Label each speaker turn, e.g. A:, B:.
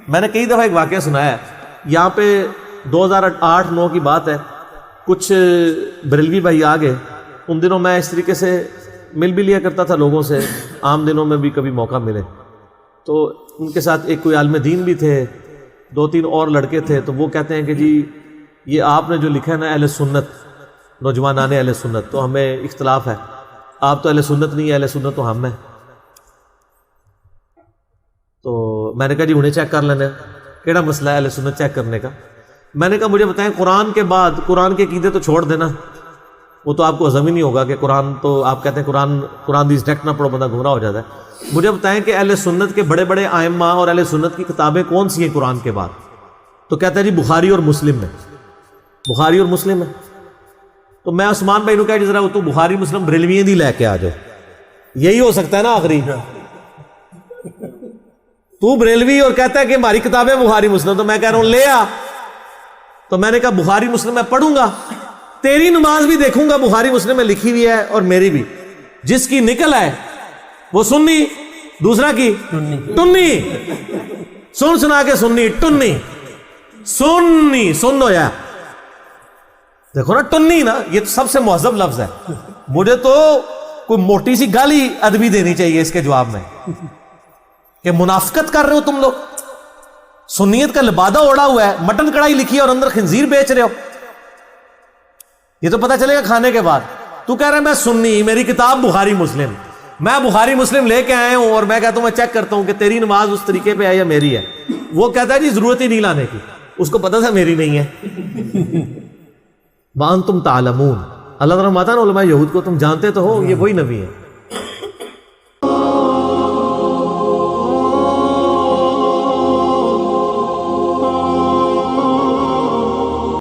A: میں نے کئی دفعہ ایک واقعہ سنایا ہے، یہاں پہ 2008-9 کی بات ہے، کچھ بریلوی بھائی آ گئے. ان دنوں میں اس طریقے سے مل بھی لیا کرتا تھا لوگوں سے، عام دنوں میں بھی کبھی موقع ملے تو ان کے ساتھ ایک کوئی عالم دین بھی تھے، 2-3 اور لڑکے تھے. تو وہ کہتے ہیں کہ جی یہ آپ نے جو لکھا ہے نا اہل سنت، نوجوانان اہل سنت، تو ہمیں اختلاف ہے، آپ تو اہل سنت نہیں ہے، اہل سنت تو ہم ہیں. تو میں نے کہا جی انہیں چیک کر لینا، کیڑا مسئلہ ہے اہل سنت چیک کرنے کا؟ میں نے کہا مجھے بتائیں قرآن کے بعد قرآن کے عقیدے تو چھوڑ دینا، وہ تو آپ کو ہضم ہی نہیں ہوگا کہ قرآن تو آپ کہتے ہیں قرآن دیس ڈائریکٹ نہ پڑھو بندہ گمراہ ہو جاتا ہے. مجھے بتائیں کہ اہل سنت کے بڑے بڑے ائمہ اور اہل سنت کی کتابیں کون سی ہیں قرآن کے بعد؟ تو کہتا ہے جی بخاری اور مسلم میں، بخاری اور مسلم ہے. تو میں عثمان بھائی نے کہا جی ذرا وہ تو بخاری مسلم بریلویاں دی لے کے آ جاؤ، یہی ہو سکتا ہے نا آخری. تو بریلوی اور کہتا ہے کہ ہماری کتابیں بخاری مسلم، تو میں کہہ رہا ہوں لے آ. تو میں نے کہا بخاری مسلم میں پڑھوں گا، تیری نماز بھی دیکھوں گا بخاری مسلم میں لکھی ہوئی ہے اور میری بھی. جس کی نکل ہے وہ سنی، دوسرا کی ٹنی، سن سنا کے سنی ٹنی، سنی سن ہو یا دیکھو نا ٹنی نا، یہ تو سب سے مہذب لفظ ہے. مجھے تو کوئی موٹی سی گالی ادبی دینی چاہیے اس کے جواب میں کہ منافقت کر رہے ہو تم لوگ، سنیت کا لبادہ اوڑا ہوا ہے، مٹن کڑھائی لکھی ہے اور اندر خنزیر بیچ رہے ہو. یہ تو پتہ چلے گا کھانے کے بعد. تو کہہ رہا ہے میں سنی، میری کتاب بخاری مسلم، میں بخاری مسلم لے کے آیا ہوں اور میں کہتا ہوں میں چیک کرتا ہوں کہ تیری نماز اس طریقے پہ ہے یا میری ہے. وہ کہتا ہے جی ضرورت ہی نہیں لانے کی، اس کو پتہ تھا میری نہیں ہے. وَأَنْتُمْ تَعْلَمُونَ، اللہ تعالیٰ ماتا نا علماء یہود کو تم جانتے تو ہو یہ وہی نبی ہے.